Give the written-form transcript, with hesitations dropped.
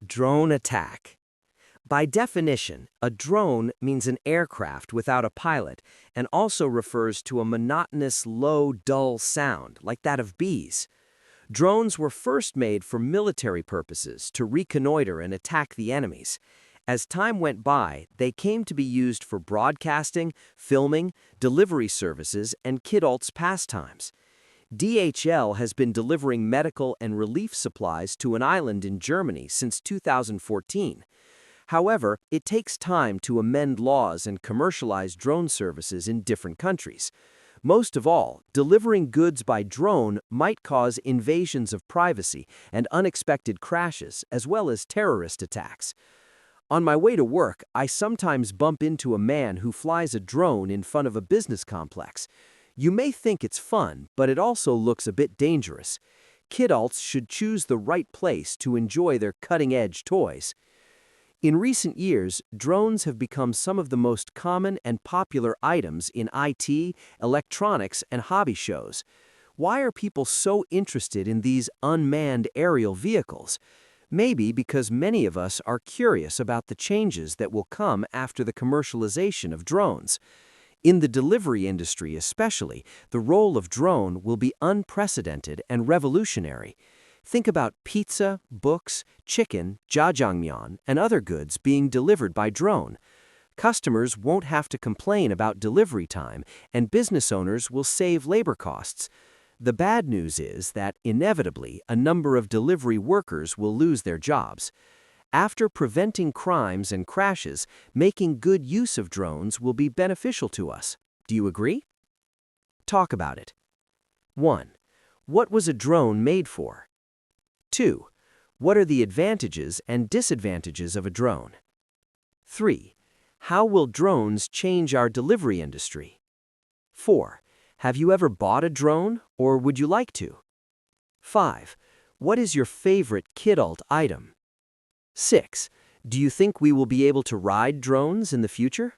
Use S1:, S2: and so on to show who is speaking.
S1: Drone attack. By definition, a drone means an aircraft without a pilot and also refers to a monotonous, low, dull sound like that of bees. Drones were first made for military purposes to reconnoiter and attack the enemies. As time went by, they came to be used for broadcasting, filming, delivery services, and kidults pastimes. DHL has been delivering medical and relief supplies to an island in Germany since 2014. However, it takes time to amend laws and commercialize drone services in different countries. Most of all, delivering goods by drone might cause invasions of privacy and unexpected crashes, as well as terrorist attacks. On my way to work, I sometimes bump into a man who flies a drone in front of a business complex. You may think it's fun, but it also looks a bit dangerous. Kidults should choose the right place to enjoy their cutting-edge toys. In recent years, drones have become some of the most common and popular items in IT, electronics, and hobby shows. Why are people so interested in these unmanned aerial vehicles? Maybe because many of us are curious about the changes that will come after the commercialization of drones. In the delivery industry especially, the role of drone will be unprecedented and revolutionary. Think about pizza, books, chicken, jjajangmyeon, and other goods being delivered by drone. Customers won't have to complain about delivery time, and business owners will save labor costs. The bad news is that, inevitably, a number of delivery workers will lose their jobs. After preventing crimes and crashes, making good use of drones will be beneficial to us. Do you agree? Talk about it. 1. What was a drone made for? 2. What are the advantages and disadvantages of a drone? 3. How will drones change our delivery industry? 4. Have you ever bought a drone, or would you like to? 5. What is your favorite kidult item? 6. Do you think we will be able to ride drones in the future?